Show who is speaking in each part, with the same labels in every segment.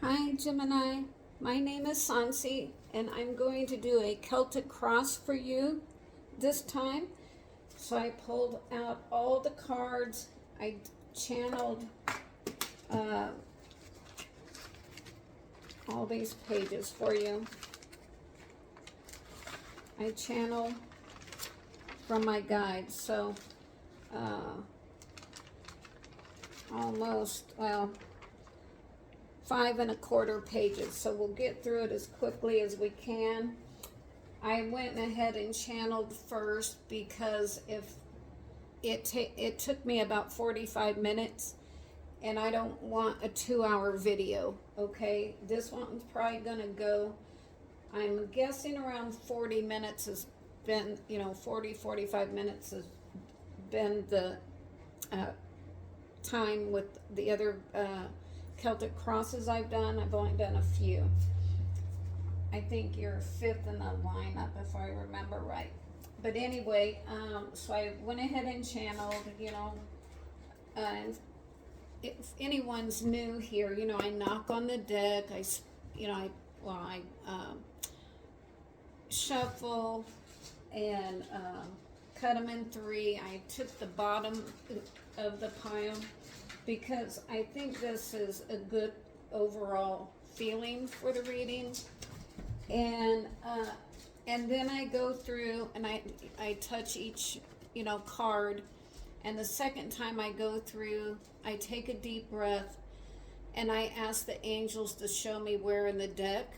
Speaker 1: Hi Gemini, my name is Sansi and I'm going to do a Celtic cross for you this time. So I pulled out all the cards, I channeled uh, all these pages for you. I channel from my guide, so almost, well, 5¼ pages, so we'll get through it as quickly as we can. I went ahead and channeled first because if it took me about 45 minutes and I don't want a 2-hour video, okay? This one's probably gonna go, I'm guessing around 40 minutes has been, 45 minutes has been the time with the other Celtic crosses I've done. I've only done a few. I think you're fifth in the lineup if I remember right. But anyway, so I went ahead and channeled, if anyone's new here, I knock on the deck, I shuffle and cut them in 3. I took the bottom of the pile because I think this is a good overall feeling for the reading. And then I go through and I touch each, card. And the second time I go through, I take a deep breath and I ask the angels to show me where in the deck.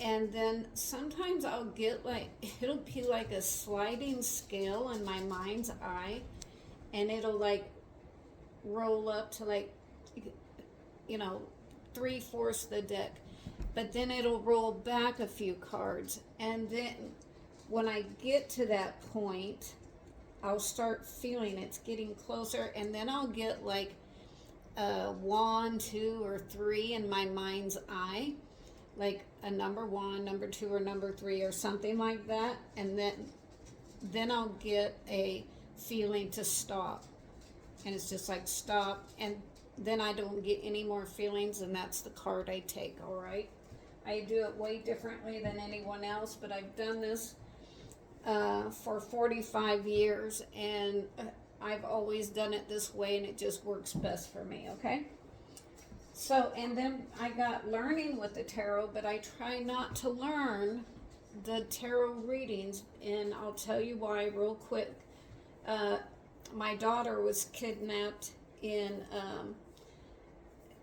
Speaker 1: And then sometimes I'll get it'll be like a sliding scale in my mind's eye, and it'll roll up to 3/4 the deck, but then it'll roll back a few cards, and then when I get to that point I'll start feeling it's getting closer, and then I'll get 1, 2, or 3 in my mind's eye, like a number 1, number 2, or number 3 or something like that, and then I'll get a feeling to stop. And it's just stop, and then I don't get any more feelings, and that's the card I take. All right, I do it way differently than anyone else, but I've done this for 45 years, and I've always done it this way, and it just works best for me. Okay, so, and then I got learning with the tarot, but I try not to learn the tarot readings, and I'll tell you why real quick. My daughter was kidnapped in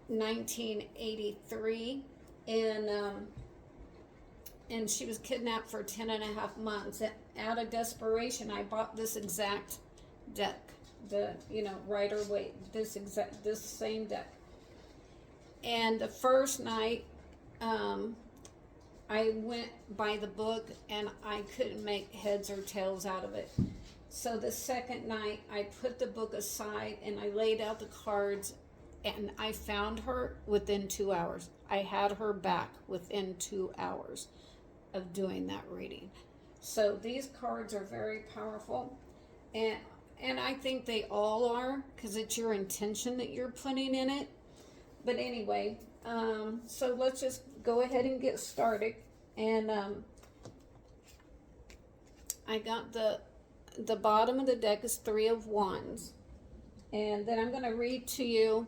Speaker 1: 1983, and she was kidnapped for 10.5 months. Out of desperation, I bought this exact deck, the Rider Waite, this same deck. And the first night, I went by the book and I couldn't make heads or tails out of it. So the second night, I put the book aside and I laid out the cards, and I found her within 2 hours. I had her back within 2 hours of doing that reading. So these cards are very powerful, and I think they all are, because it's your intention that you're putting in it. But anyway, so let's just go ahead and get started. And I got the bottom of the deck is 3 of Wands, and then I'm going to read to you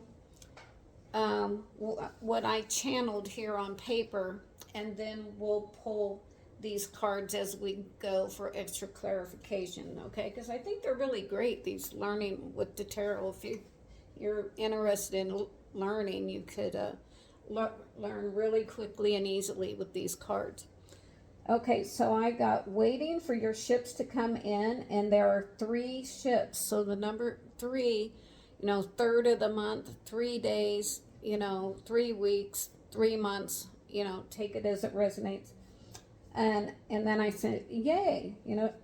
Speaker 1: what I channeled here on paper, and then we'll pull these cards as we go for extra clarification, okay? Because I think they're really great, these learning with the tarot. If you're interested in learning, you could learn really quickly and easily with these cards. Okay, so I got waiting for your ships to come in, and there are 3 ships. So the number 3, third of the month, 3 days, 3 weeks, 3 months, take it as it resonates. And then I said, yay, your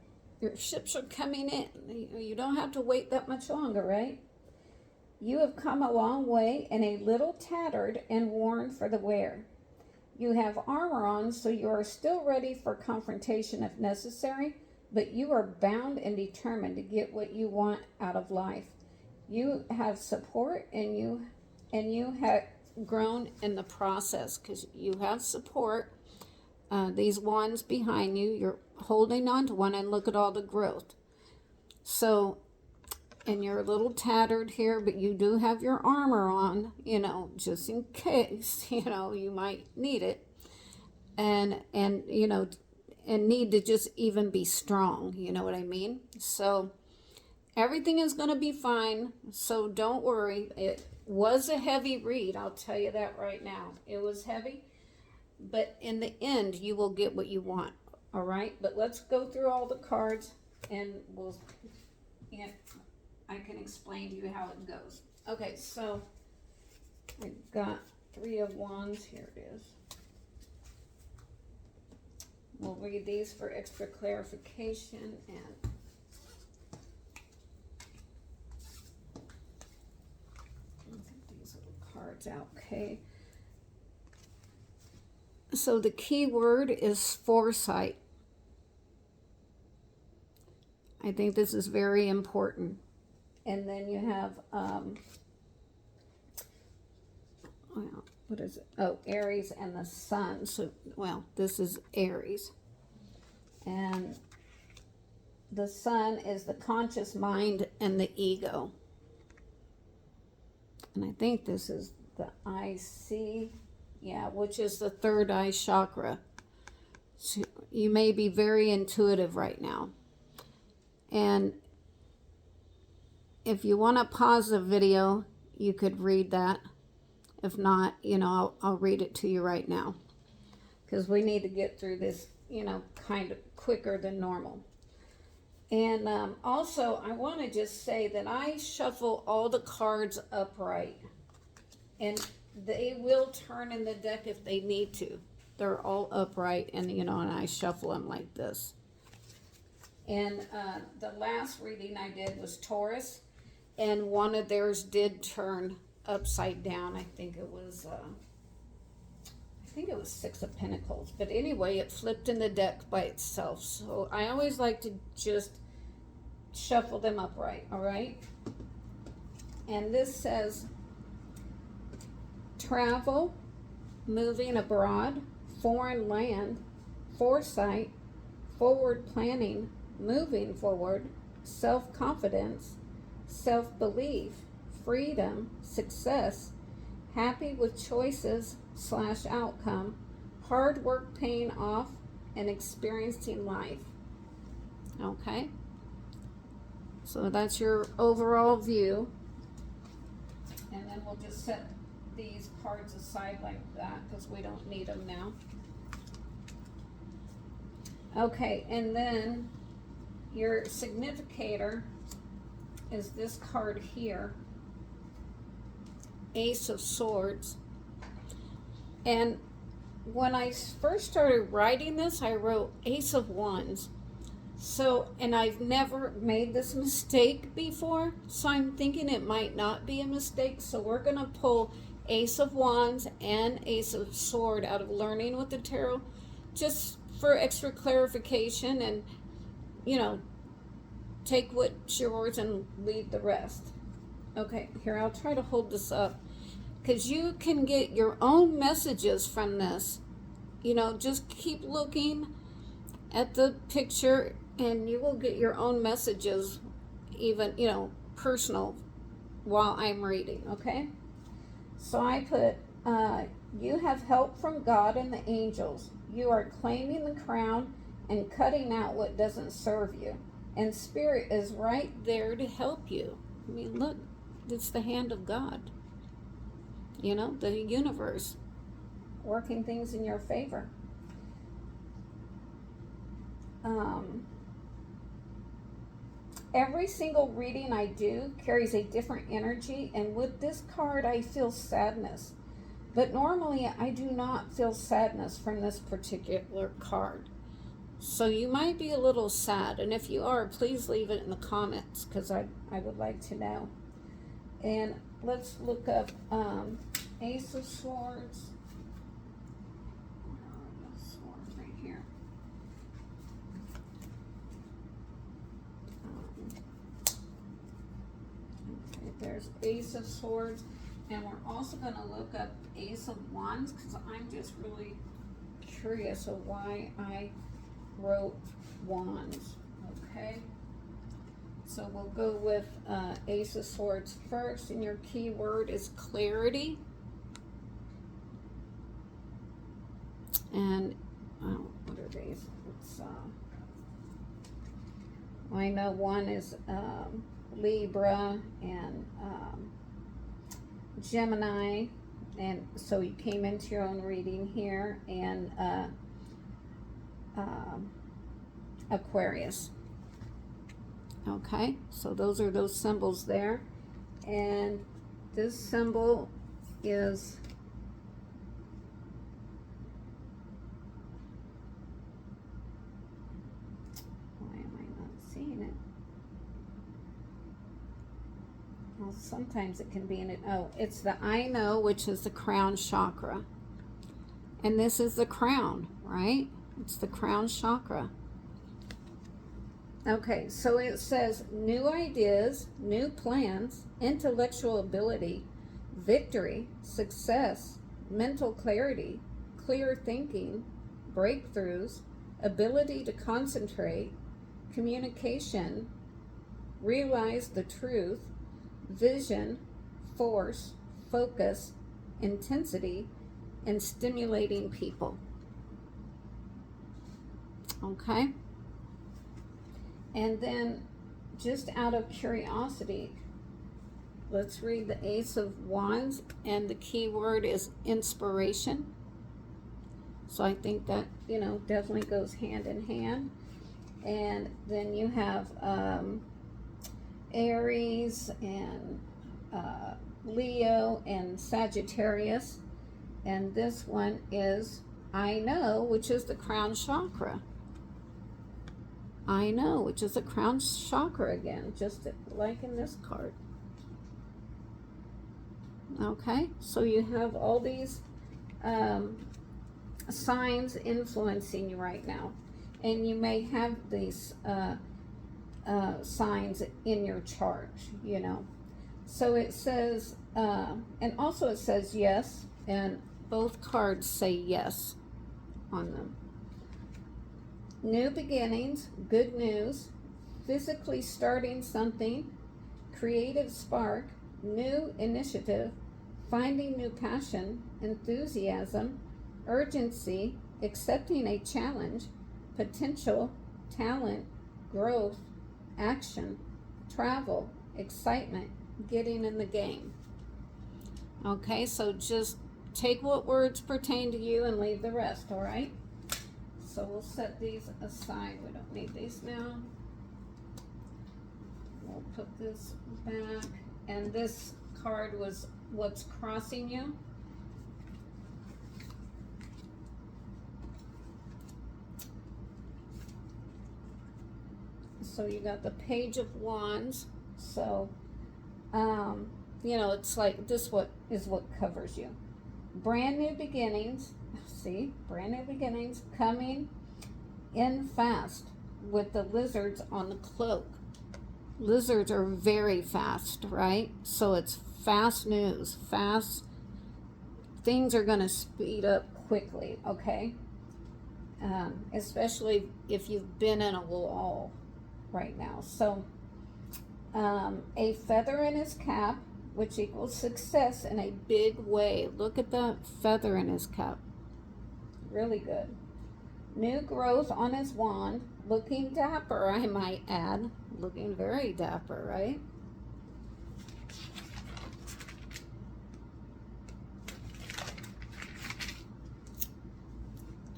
Speaker 1: ships are coming in. You don't have to wait that much longer, right? You have come a long way and a little tattered and worn for the wear. You have armor on, so you are still ready for confrontation if necessary, but you are bound and determined to get what you want out of life. You have support, and you have grown in the process because you have support. These wands behind you, you're holding on to one, and look at all the growth. So, and you're a little tattered here, but you do have your armor on, you know, just in case, you know, you might need it. And you know, and need to just even be strong, you know what I mean? So everything is going to be fine, so don't worry. It was a heavy read, I'll tell you that right now. It was heavy, but in the end, you will get what you want, all right? But let's go through all the cards, and I can explain to you how it goes. Okay, so we've got 3 of Wands. Here it is. We'll read these for extra clarification, and get these little cards out, okay? So the key word is foresight. I think this is very important. And then you have, well, what is it? Oh, Aries and the Sun. So, well, this is Aries. And the Sun is the conscious mind and the ego. And I think this is the IC, yeah, which is the third eye chakra. So you may be very intuitive right now. And if you want to pause the video, you could read that. If not, you know, I'll read it to you right now, because we need to get through this, you know, kind of quicker than normal. And also, I want to just say that I shuffle all the cards upright, and they will turn in the deck if they need to. They're all upright, and, you know, and I shuffle them like this. And the last reading I did was Taurus, and one of theirs did turn upside down. I think it was 6 of Pentacles, but anyway, it flipped in the deck by itself. So I always like to just shuffle them upright, all right? And this says travel, moving abroad, foreign land, foresight, forward planning, moving forward, self-confidence, self-belief, freedom, success, happy with choices / outcome, hard work paying off, and experiencing life. Okay? So that's your overall view. And then we'll just set these cards aside like that because we don't need them now. Okay, and then your significator is this card here. Ace of Swords. And when I first started writing this, I wrote Ace of Wands. So, and I've never made this mistake before, so I'm thinking it might not be a mistake. So we're going to pull Ace of Wands and Ace of Sword out of Learning with the Tarot, just for extra clarification, and, you know, take what's yours and leave the rest. Okay, here, I'll try to hold this up, because you can get your own messages from this. You know, just keep looking at the picture and you will get your own messages, even, you know, personal, while I'm reading, okay? So I put, you have help from God and the angels. You are claiming the crown and cutting out what doesn't serve you. And Spirit is right there to help you. I mean, look, it's the hand of God. You know, the universe working things in your favor. Every single reading I do carries a different energy, and with this card I feel sadness. But normally I do not feel sadness from this particular card. So you might be a little sad, and if you are, please leave it in the comments, because I would like to know. And let's look up Ace of Swords. Swords right here. Okay, there's Ace of Swords, And we're also going to look up Ace of Wands because I'm just really curious of why I wrote Wands. Okay. So we'll go with Ace of Swords first, and your key word is clarity. And what are these? It's I know one is Libra and Gemini, and so you came into your own reading here, and Aquarius. Okay, so those are those symbols there, and this symbol is sometimes it can be in it. Oh, it's the I know, which is the crown chakra. And this is the crown, right? It's the crown chakra. Okay, so it says new ideas, new plans, intellectual ability, victory, success, mental clarity, clear thinking, breakthroughs, ability to concentrate, communication, realize the truth, vision, force, focus, intensity, and stimulating people. Okay? And then, just out of curiosity, let's read the Ace of Wands, and the key word is inspiration. So I think that, definitely goes hand in hand. And then you have Aries and Leo and Sagittarius, and this one is I know, which is the crown chakra. I know, which is the crown chakra again, just like in this card. Okay, so you have all these signs influencing you right now, and you may have these signs in your chart, So it says, and also it says yes, and both cards say yes on them. New beginnings, good news, physically starting something, creative spark, new initiative, finding new passion, enthusiasm, urgency, accepting a challenge, potential, talent, growth, action, travel, excitement, getting in the game. Okay, so just take what words pertain to you and leave the rest, all right? So we'll set these aside. We don't need these now. We'll put this back. And this card was what's crossing you. So you got the Page of Wands. So, it's like this is what covers you. Brand new beginnings. See, brand new beginnings coming in fast with the lizards on the cloak. Lizards are very fast, right? So it's fast news, fast. Things are going to speed up quickly, okay? Especially if you've been in a lull right now. So a feather in his cap, which equals success in a big way. Look at that feather in his cap. Really good. New growth on his wand. Looking dapper, I might add. Looking very dapper, right?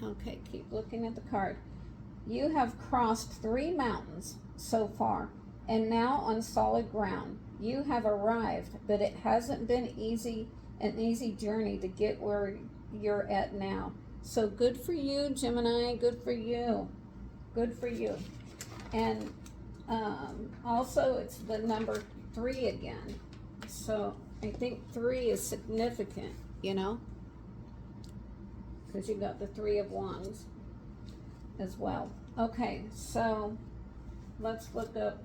Speaker 1: Okay, keep looking at the card. You have crossed 3 mountains so far, and now on solid ground. You have arrived, but it hasn't been an easy journey to get where you're at now. So good for you, Gemini. Good for you. Good for you. And also, it's the number 3 again. So I think 3 is significant, because you got the 3 of Wands as well. Okay, so let's look up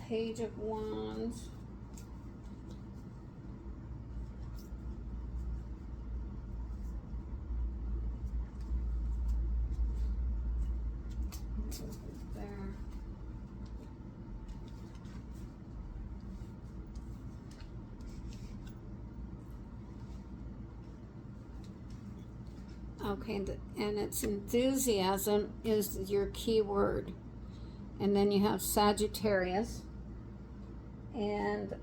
Speaker 1: Page of Wands. There. Okay, and it's enthusiasm is your key word. And then you have Sagittarius. And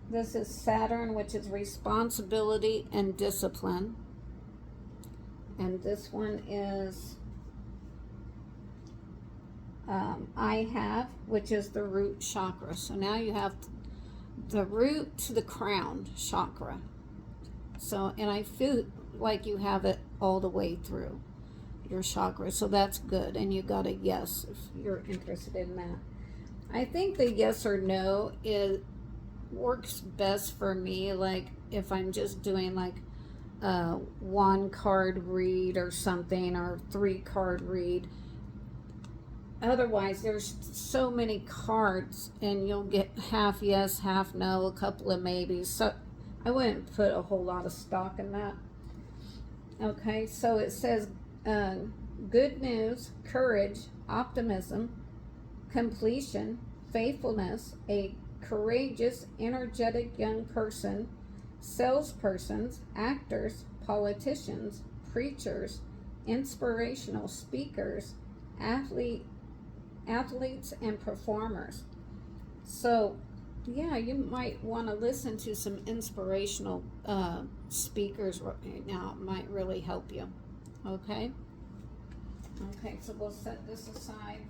Speaker 1: this is Saturn, which is responsibility and discipline. And this one is I have, which is the root chakra. So now you have the root to the crown chakra. So, and I feel like you have it all the way through your chakra. So that's good. And you got a yes if you're interested in that. I think the yes or no works best for me. Like if I'm just doing like a 1 card read or something, or 3 card read. Otherwise, there's so many cards and you'll get half yes, half no, a couple of maybes. So I wouldn't put a whole lot of stock in that. Okay, so it says good news, courage, optimism, completion, faithfulness, a courageous, energetic young person, salespersons, actors, politicians, preachers, inspirational speakers, athletes, and performers. So yeah, you might want to listen to some inspirational speakers right now. It might really help you. Okay? Okay, so we'll set this aside.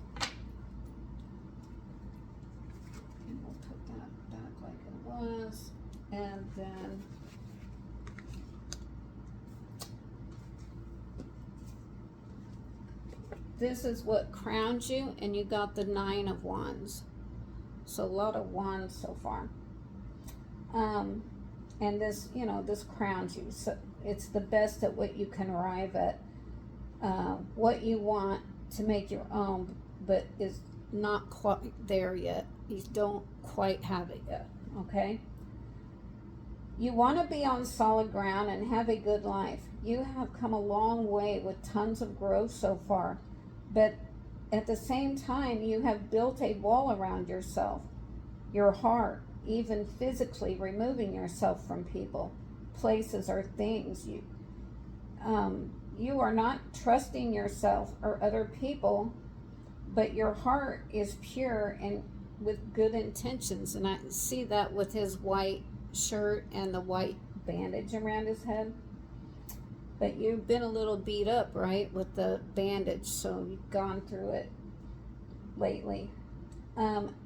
Speaker 1: And we'll put that back like it was. And then this is what crowns you, and you got the 9 of Wands. So a lot of wands so far. And this, you know, this crowns you. So it's the best at what you can arrive at. What you want to make your own, but is not quite there yet. You don't quite have it yet, okay? You want to be on solid ground and have a good life. You have come a long way with tons of growth so far, but at the same time, you have built a wall around yourself, your heart, even physically removing yourself from people, places, or things. You are not trusting yourself or other people, but your heart is pure and with good intentions. And I see that with his white shirt and the white bandage around his head. But you've been a little beat up, right, with the bandage, so you've gone through it lately.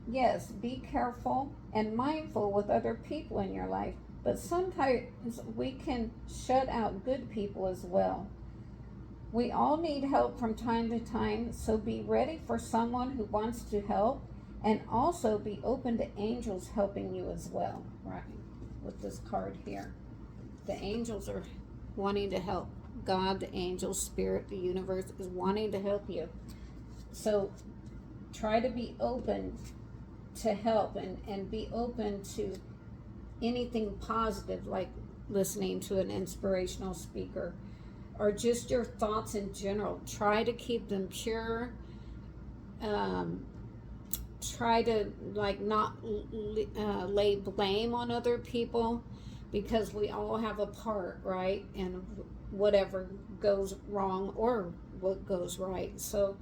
Speaker 1: Yes, be careful and mindful with other people in your life, but sometimes we can shut out good people as well. We all need help from time to time, so be ready for someone who wants to help, and also be open to angels helping you as well, right, with this card here. The angels are wanting to help. God, the angels, spirit, the universe is wanting to help you. So try to be open to help, and be open to anything positive, like listening to an inspirational speaker, or just your thoughts in general. Try to keep them pure. Try to not lay blame on other people, because we all have a part, right? And whatever goes wrong or what goes right. So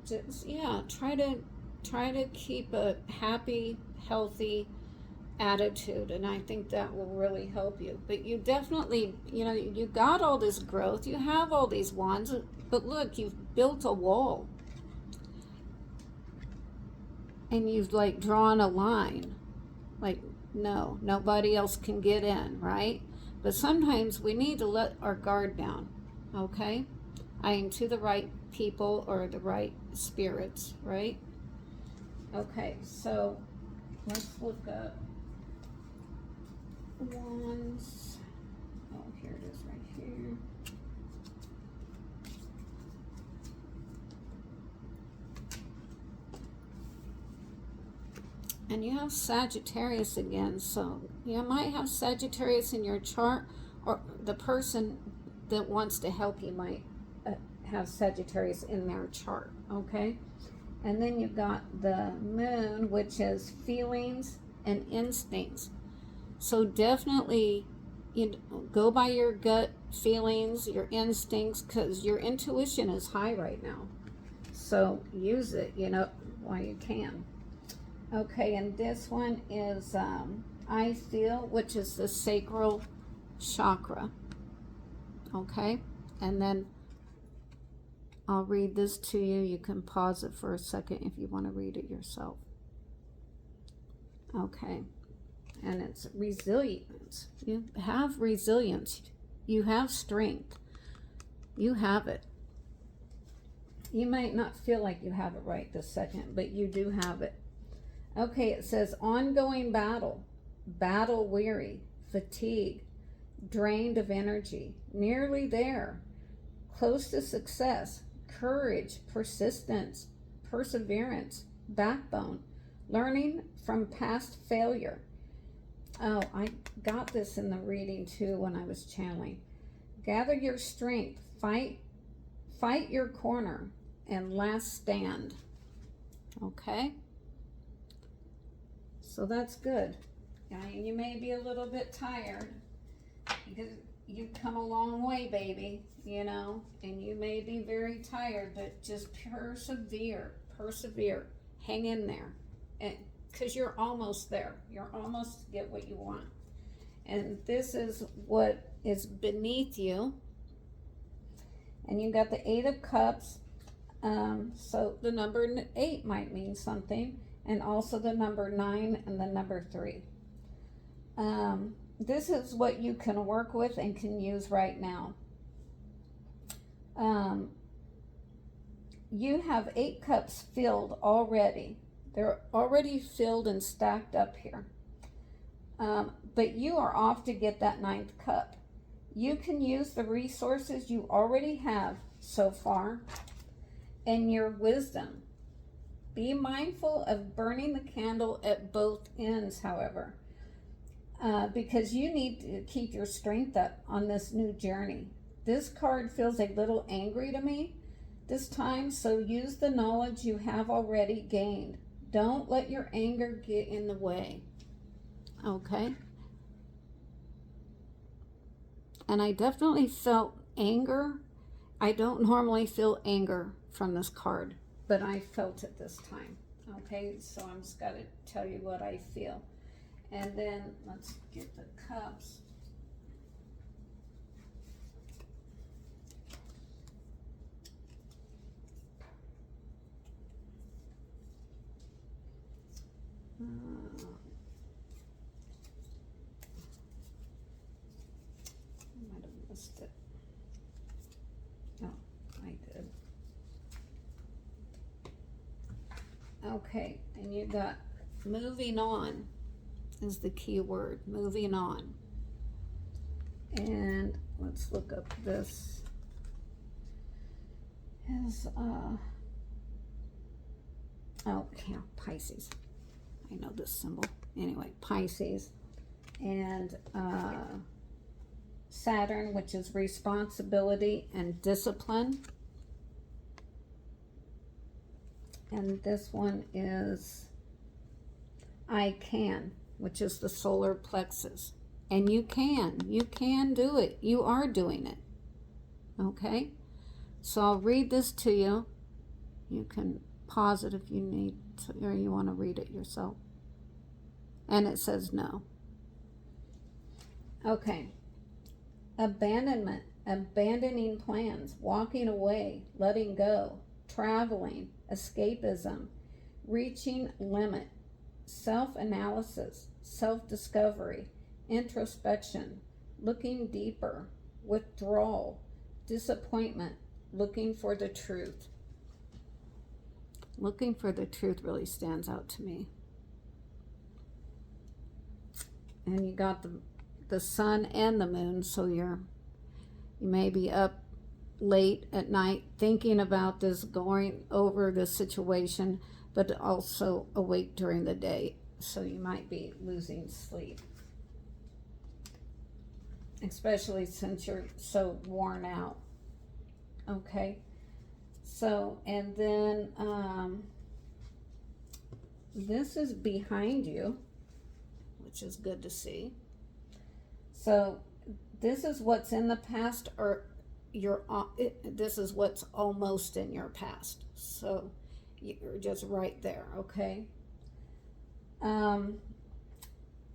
Speaker 1: just, yeah, try to keep a happy, healthy attitude, and I think that will really help you. But you definitely, you got all this growth, you have all these wands, but look, you've built a wall, and you've drawn a line, no, nobody else can get in, right? But sometimes we need to let our guard down, okay? I am to the right people or the right spirits, right? Okay, so let's look up wands. Oh, here it is right here. And you have Sagittarius again, so you might have Sagittarius in your chart, or the person that wants to help you might have Sagittarius in their chart, okay? And then you've got the moon, which is feelings and instincts. So definitely, you go by your gut feelings, your instincts, because your intuition is high right now. So use it, while you can. Okay, and this one is I feel, which is the sacral chakra. Okay, and then I'll read this to you. You can pause it for a second if you want to read it yourself. Okay, and it's resilience. You have resilience. You have strength. You have it. You might not feel like you have it right this second, but you do have it. Okay, it says ongoing battle, battle weary, fatigue, drained of energy, nearly there, close to success, courage, persistence, perseverance, backbone, learning from past failure. Oh, I got this in the reading too when I was channeling. Gather your strength, fight your corner, and last stand. Okay? So that's good. You may be a little bit tired because you've come a long way, baby, and you may be very tired, but just persevere, hang in there, and because you're almost there. You're almost to get what you want. And this is what is beneath you. And you got the 8 of Cups. So the number 8 might mean something. And also the number 9 and the number 3. This is what you can work with and can use right now. You have 8 cups filled already. They're already filled and stacked up here. But you are off to get that 9th cup. You can use the resources you already have so far and your wisdom. Be mindful of burning the candle at both ends, however, because you need to keep your strength up on this new journey. This card feels a little angry to me this time, so use the knowledge you have already gained. Don't let your anger get in the way. Okay? And I definitely felt anger. I don't normally feel anger from this card, but I felt it this time. Okay, so I'm just got to tell you what I feel. And then let's get the cups. I might have missed it. Oh, I did. Okay, and you got moving on is the key word, moving on. And let's look up this. Is oh yeah, Pisces. I know this symbol. Anyway, Pisces. And Saturn, which is responsibility and discipline. And this one is I can, which is the solar plexus. And you can do it. You are doing it. Okay? So I'll read this to you. You can pause it if you need to, or you want to read it yourself. And it says no. Okay. Abandonment, abandoning plans, walking away, letting go, traveling, escapism, reaching limit, self-analysis, self-discovery, introspection, looking deeper, withdrawal, disappointment, looking for the truth. Looking for the truth really stands out to me. And you got the sun and the moon, so you may be up late at night thinking about this, going over this situation, but also awake during the day, so you might be losing sleep. especially since you're so worn out. Okay, so, and then this is behind you, which is good to see. So this is what's in the past, or this is what's almost in your past. So you're just right there, okay? And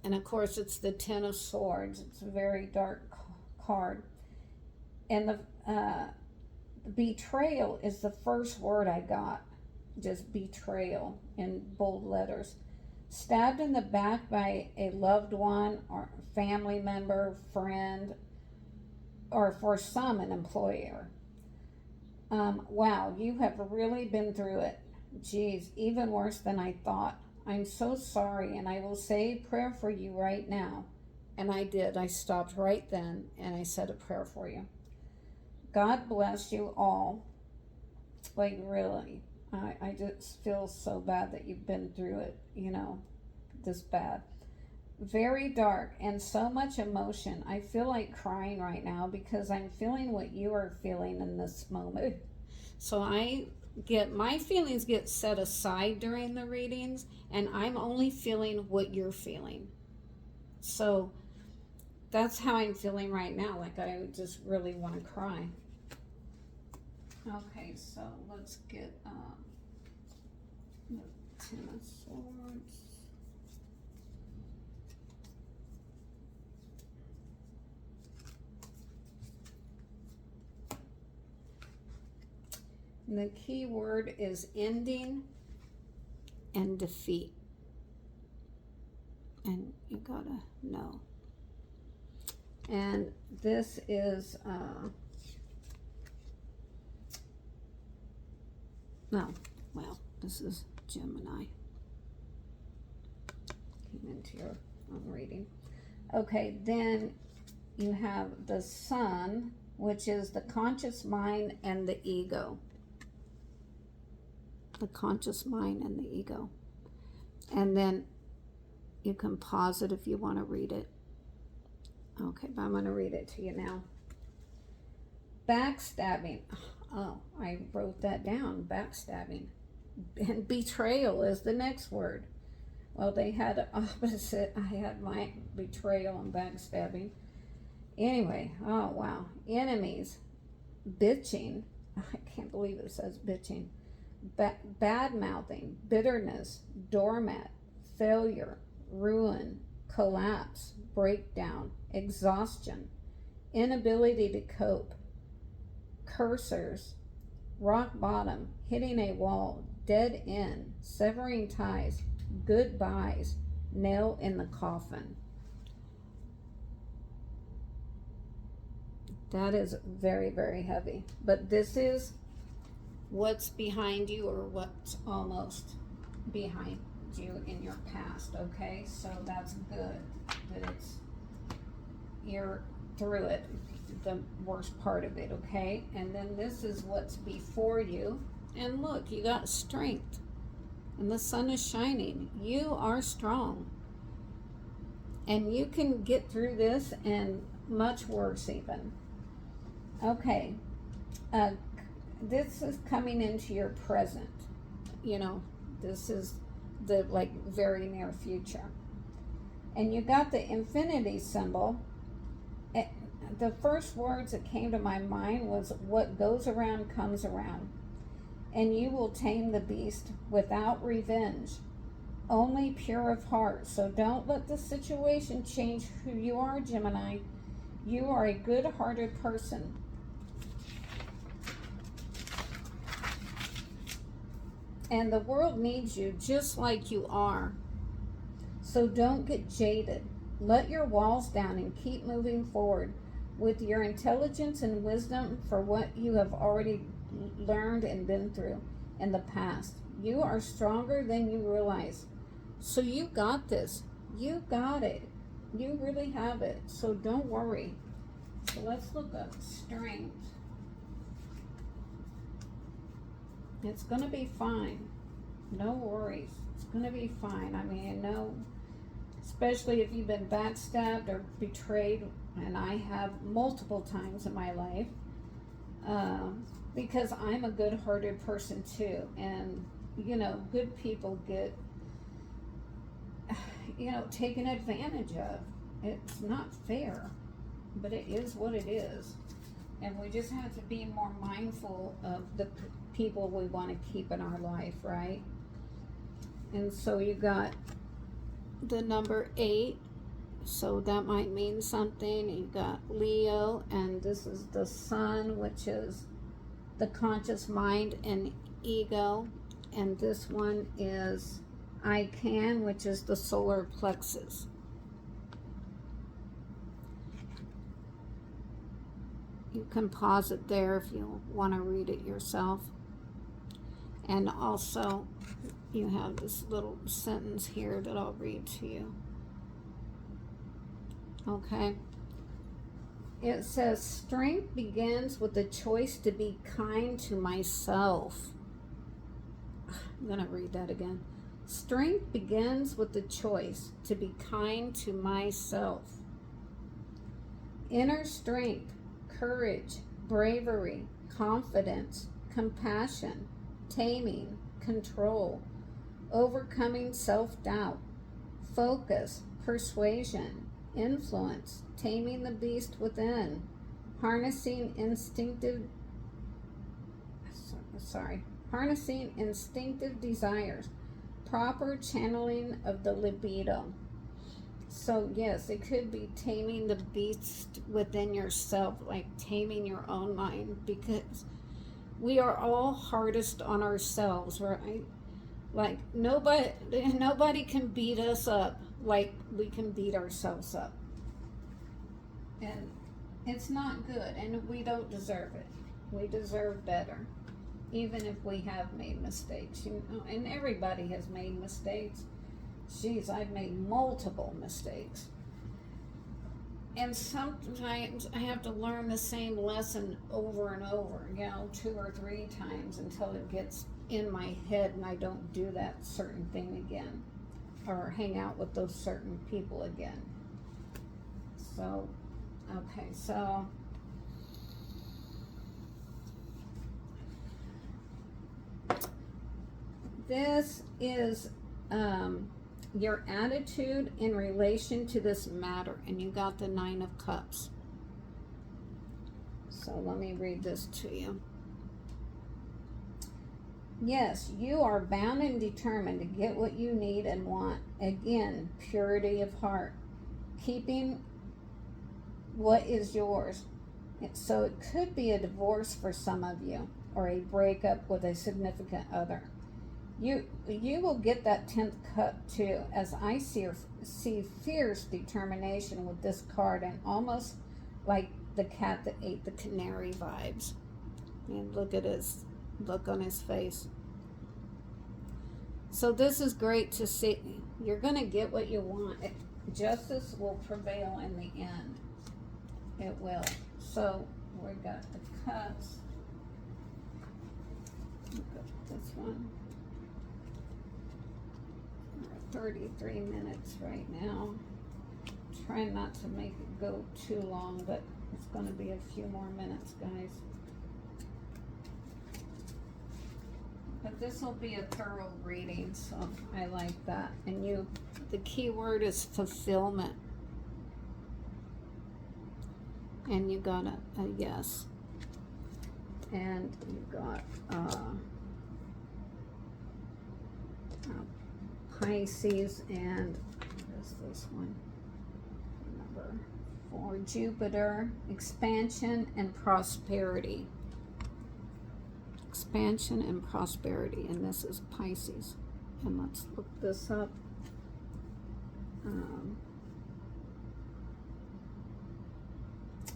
Speaker 1: of course, it's the Ten of Swords. It's a very dark card. And the betrayal is the first word I got. Just betrayal in bold letters. Stabbed in the back by a loved one or family member, friend, or for some, an employer. Wow, you have really been through it. Geez, even worse than I thought. I'm so sorry, and I will say a prayer for you right now. And I did. I stopped right then, and I said a prayer for you. God bless you all. Like, really. I just feel so bad that you've been through it, you know, this bad. Very dark and so much emotion. I feel like crying right now because I'm feeling what you are feeling in this moment. So my feelings get set aside during the readings, and I'm only feeling what you're feeling. So that's how I'm feeling right now. Like, I just really want to cry. Okay, so let's get the Ten of Swords. And the key word is ending and defeat. And you gotta know. And this is, this is Gemini. Came into your own reading. Okay, then you have the Sun, which is the conscious mind and the ego. The conscious mind and the ego. And then you can pause it if you want to read it. Okay, but I'm going to read it to you now. Backstabbing. Oh, I wrote that down. Backstabbing. And betrayal is the next word. Well, they had an opposite. I had my betrayal and backstabbing. Anyway, oh wow. Enemies. Bitching. I can't believe it says bitching. Bad-mouthing. Bitterness. Doormat. Failure. Ruin. Collapse. Breakdown. Exhaustion. Inability to cope. Cursors. Rock bottom. Hitting a wall. Dead end. Severing ties. Goodbyes. Nail in the coffin. That is very, very heavy. But this is what's behind you, or what's almost behind you in your past, okay? So that's good that you're through it, the worst part of it, okay? And then this is what's before you. And look, you got strength. And the sun is shining. You are strong. And you can get through this and much worse even. Okay. This is coming into your present. You know, this is the very near future. And you got the infinity symbol. The first words that came to my mind was, what goes around comes around. And you will tame the beast without revenge, only pure of heart. So don't let the situation change who you are, Gemini. You are a good-hearted person. And the world needs you just like you are. So don't get jaded. Let your walls down and keep moving forward with your intelligence and wisdom for what you have already learned and been through in the past. You are stronger than you realize. So you got this. You got it. You really have it. So don't worry. So let's look up strength. It's going to be fine. No worries. It's going to be fine. I mean, no especially if you've been backstabbed or betrayed, and I have multiple times in my life, because I'm a good-hearted person too, and you know, good people get, you know, taken advantage of. It's not fair, but it is what it is, and we just have to be more mindful of the people we want to keep in our life, right? And so you got the number 8, so that might mean something. You got Leo, and this is the sun, which is the conscious mind and ego, and this one is I can, which is the solar plexus. You can pause it there if you want to read it yourself. And also, you have this little sentence here that I'll read to you. Okay. It says, strength begins with the choice to be kind to myself. I'm going to read that again. Strength begins with the choice to be kind to myself. Inner strength, courage, bravery, confidence, compassion, taming, control, overcoming self-doubt, focus, persuasion, influence, taming the beast within, harnessing instinctive desires, proper channeling of the libido. So yes, it could be taming the beast within yourself, like taming your own mind, because we are all hardest on ourselves, right? Like nobody can beat us up like we can beat ourselves up. And it's not good, and we don't deserve it. We deserve better, even if we have made mistakes, you know, and everybody has made mistakes. Jeez, I've made multiple mistakes. And sometimes I have to learn the same lesson over and over, you know, 2 or 3 times until it gets in my head and I don't do that certain thing again or hang out with those certain people again. So, okay, so this is your attitude in relation to this matter, and you got the 9 of Cups. So let me read this to you. Yes, you are bound and determined to get what you need and want. Again, purity of heart, keeping what is yours. So it could be a divorce for some of you, or a breakup with a significant other. You will get that 10th cup too, as I see fierce determination with this card, and almost like the cat that ate the canary vibes. And look at his look on his face. So this is great to see. You're going to get what you want. Justice will prevail in the end. It will. So we got the cups. This one. 33 minutes right now. Trying not to make it go too long, but it's going to be a few more minutes, guys. But this will be a thorough reading, so I like that. And the key word is fulfillment. And you got a yes. And you got Pisces, and what is this one? Number 4, Jupiter, expansion and prosperity. Expansion and prosperity, and this is Pisces. And let's look this up.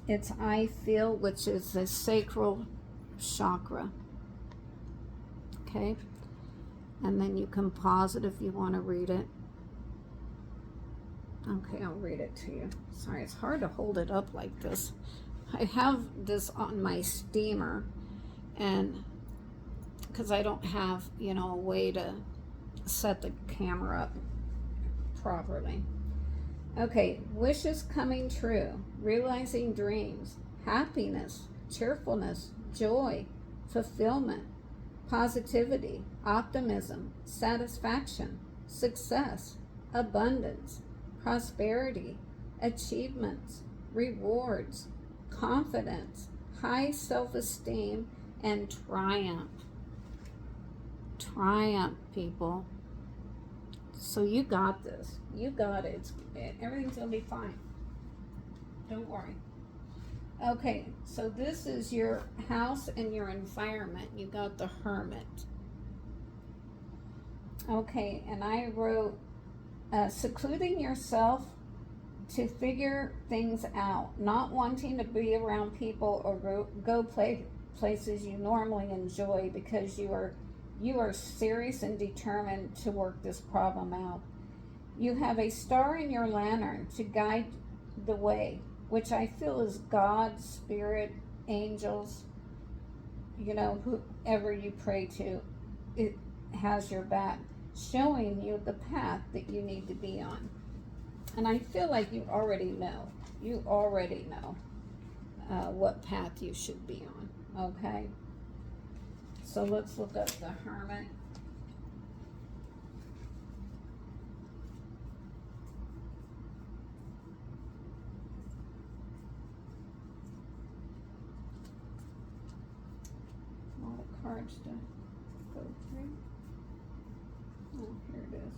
Speaker 1: It's I feel, which is the sacral chakra. Okay. And then you can pause it if you want to read it. Okay, I'll read it to you. Sorry, it's hard to hold it up like this. I have this on my steamer, and because I don't have, you know, a way to set the camera up properly. Okay, wishes coming true, realizing dreams, happiness, cheerfulness, joy, fulfillment, positivity, optimism, satisfaction, success, abundance, prosperity, achievements, rewards, confidence, high self esteem, and triumph. Triumph, people. So you got this. You got it. Everything's going to be fine. Don't worry. Okay, so this is your house and your environment. You got the Hermit. Okay, and I wrote secluding yourself to figure things out, not wanting to be around people or go places you normally enjoy because you are serious and determined to work this problem out. You have a star in your lantern to guide the way, which I feel is God, Spirit, angels, whoever you pray to, it has your back, showing you the path that you need to be on. And I feel like you already know. You already know what path you should be on, okay? So let's look up the Hermit. A lot of cards to go through. Oh, here it is.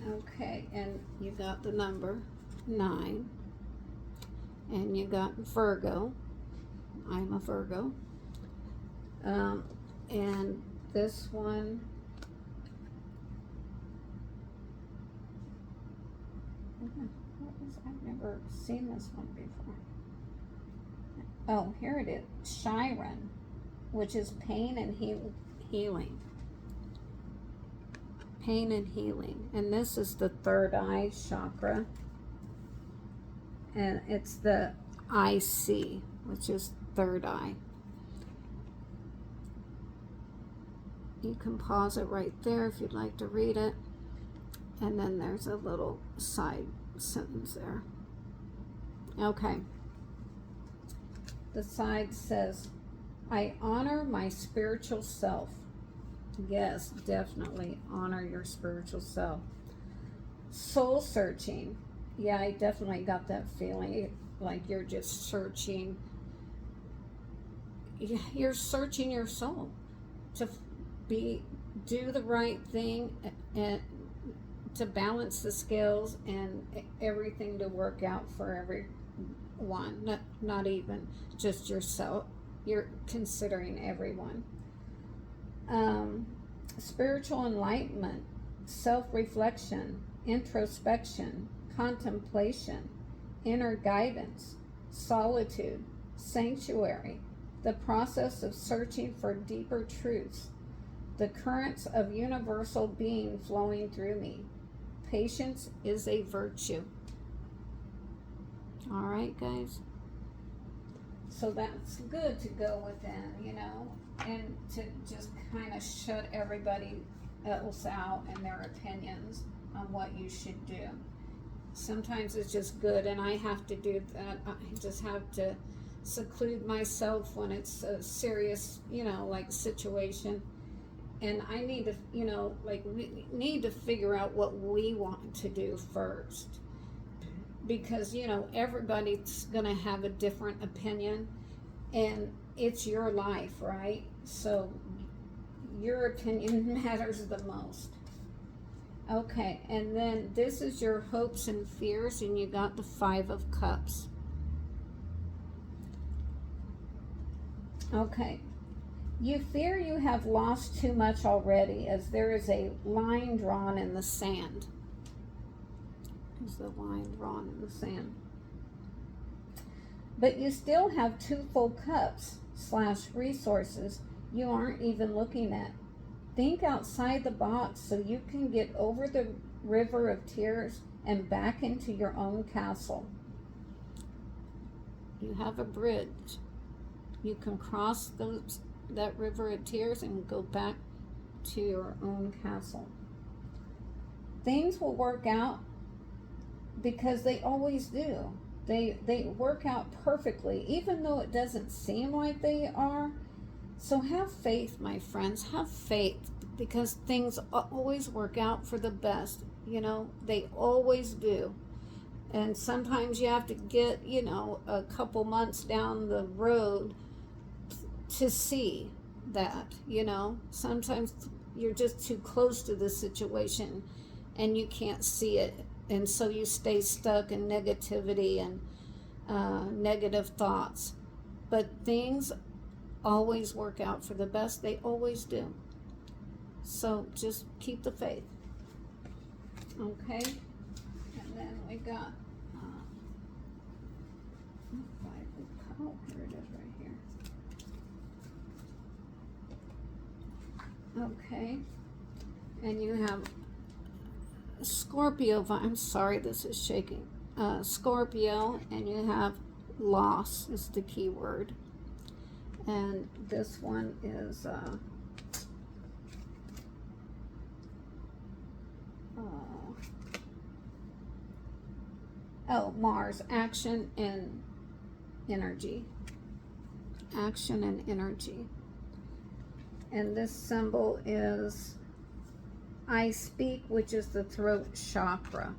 Speaker 1: Okay, and you got the number 9. And you got Virgo. I'm a Virgo. And this one, I've never seen this one before. Oh, here it is. Chiron, which is pain and healing. Pain and healing. And this is the third eye chakra. And it's the IC, which is third eye. You can pause it right there if you'd like to read it. And then there's a little side sentence there. Okay. The side says, I honor my spiritual self. Yes, definitely honor your spiritual self. Soul searching. Yeah, I definitely got that feeling like you're just searching. You're searching your soul to do the right thing and to balance the scales and everything to work out for everyone, not even just yourself. You're considering everyone. Spiritual enlightenment, self-reflection, introspection, contemplation, inner guidance, solitude, sanctuary, the process of searching for deeper truths, the currents of universal being flowing through me. Patience is a virtue. All right, guys. So that's good to go within, and to just kind of shut everybody else out and their opinions on what you should do. Sometimes it's just good, and I have to do that. I just have to seclude myself when it's a serious, situation. And I need to, we need to figure out what we want to do first. Because, everybody's going to have a different opinion, and it's your life, right? So your opinion matters the most. Okay, and then this is your hopes and fears, and you got the 5 of Cups. Okay. You fear you have lost too much already, as there is a line drawn in the sand. There's the line drawn in the sand. But you still have 2 full cups / resources you aren't even looking at. Think outside the box so you can get over the river of tears and back into your own castle. You have a bridge. You can cross that river of tears and go back to your own castle. things will work out because they always do. They work out perfectly, even though it doesn't seem like they are. So have faith, my friends. Have faith, because things always work out for the best. You know, they always do. And sometimes you have to get, you know, a couple months down the road to see that, you know. Sometimes you're just too close to the situation and you can't see it. And so you stay stuck in negativity and negative thoughts. But things always work out for the best. They always do. So just keep the faith. Okay? And then we got, oh, here it is right here. Okay. And you have Scorpio, I'm sorry, this is shaking. Scorpio, and you have loss is the key word. And this one is Mars, action and energy. Action and energy. And this symbol is I speak, which is the throat chakra.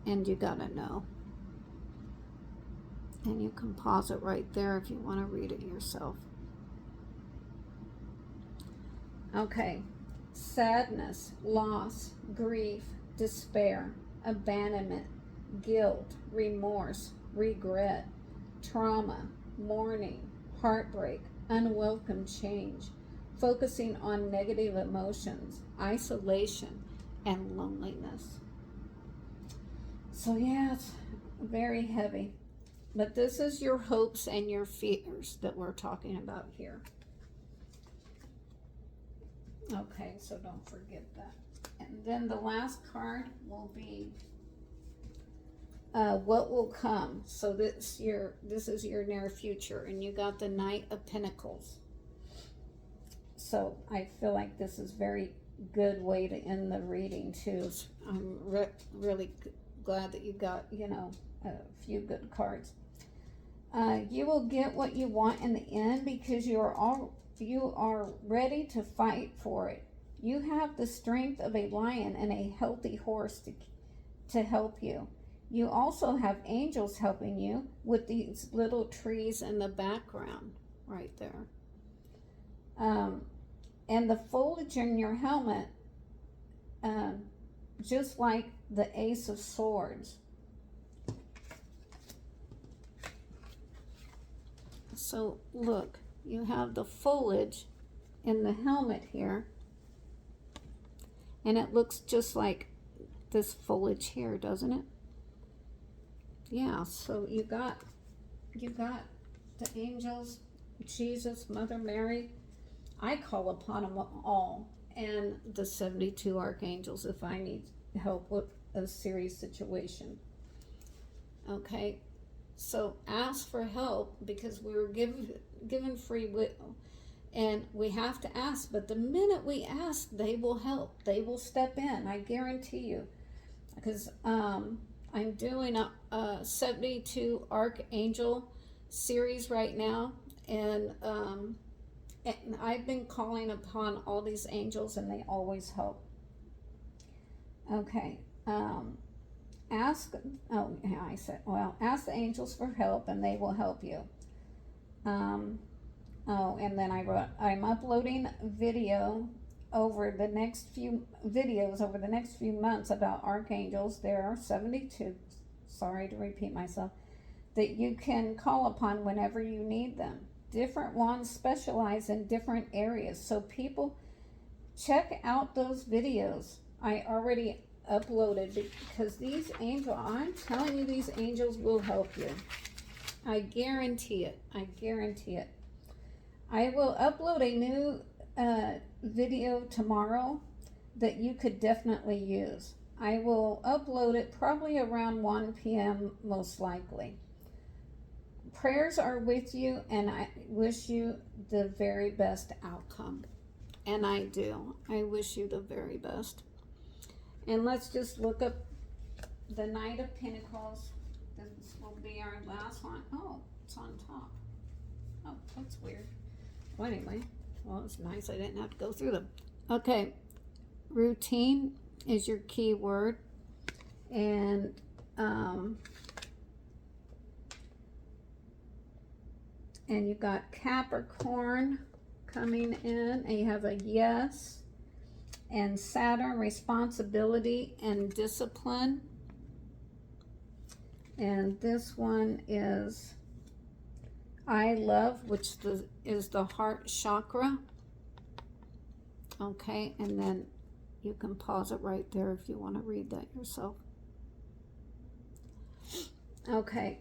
Speaker 1: And you gotta know. And you can pause it right there if you want to read it yourself. Okay. Sadness, loss, grief, despair, abandonment, guilt, remorse, regret, trauma, mourning, heartbreak, unwelcome change, focusing on negative emotions, isolation, and loneliness. So yeah, it's very heavy. But this is your hopes and your fears that we're talking about here. Okay, so don't forget that. And then the last card will be what will come. So this is your near future, and you got the Knight of Pentacles. So I feel like this is very good way to end the reading too. I'm really glad that you got, you know, a few good cards. You will get what you want in the end because you are ready to fight for it. You have the strength of a lion and a healthy horse to help you. You also have angels helping you with these little trees in the background right there. And the foliage in your helmet, just like the Ace of Swords. So look, you have the foliage in the helmet here, and it looks just like this foliage here, doesn't it? Yeah, so you got the angels, Jesus, Mother Mary. I call upon them all, and the 72 archangels if I need help with a serious situation. Okay, so ask for help because we were given free will, and we have to ask. But the minute we ask, they will help. They will step in. I guarantee you, because I'm doing a 72 archangel series right now, and I've been calling upon all these angels, and they always help. Okay. Ask the angels for help, and they will help you. And then I'm uploading video over the next few months about archangels. There are 72, sorry to repeat myself, that you can call upon whenever you need them. Different ones specialize in different areas. So people, check out those videos I already uploaded, because these angels, I'm telling you, these angels will help you. I guarantee it. I guarantee it. I will upload a new video tomorrow that you could definitely use. I will upload it probably around 1 p.m. most likely. Prayers are with you, and I wish you the very best outcome. And I do. I wish you the very best. And let's just look up the Knight of Pentacles. This will be our last one. Oh, it's on top. Oh, that's weird. Well, anyway, well, it's nice I didn't have to go through them. Okay, routine is your key word. And you got Capricorn coming in, and you have a yes, and Saturn, responsibility and discipline. And this one is I love, which is the heart chakra. Okay, and then you can pause it right there if you want to read that yourself. Okay,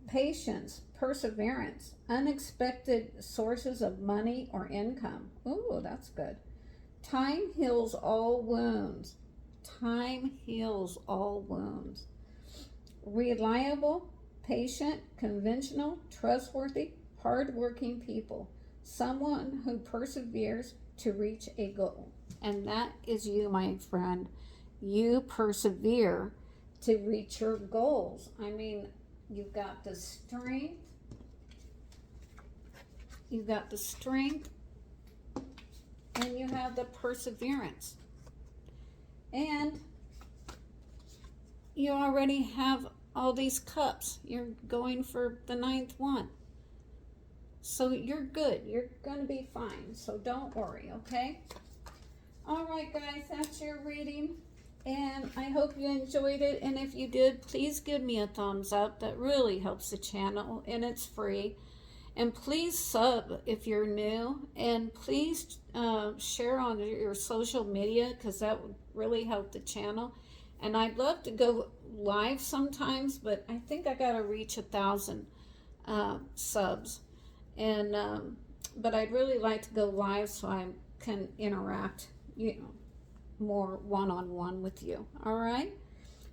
Speaker 1: patience, perseverance, unexpected sources of money or income. Ooh, that's good. Time heals all wounds. Time heals all wounds. Reliable, patient, conventional, trustworthy, hardworking people. Someone who perseveres to reach a goal. And that is you, my friend. You persevere to reach your goals. I mean, you've got the strength. You've got the strength. And you have the perseverance. And you already have all these cups. You're going for the 9th one. So you're good. You're going to be fine. So don't worry, okay? All right, guys, that's your reading. And I hope you enjoyed it. And if you did, please give me a thumbs up. That really helps the channel, and it's free. And please sub if you're new. And please share on your social media, because that would really help the channel. And I'd love to go live sometimes, but I think I got to reach 1,000 subs. And but I'd really like to go live so I can interact, more one-on-one with you. All right?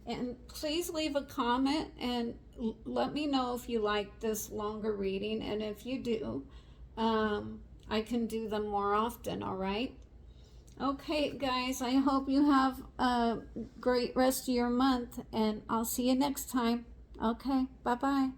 Speaker 1: And please leave a comment and let me know if you like this longer reading. And if you do, I can do them more often. All right? Okay, guys, I hope you have a great rest of your month, and I'll see you next time. Okay, bye-bye.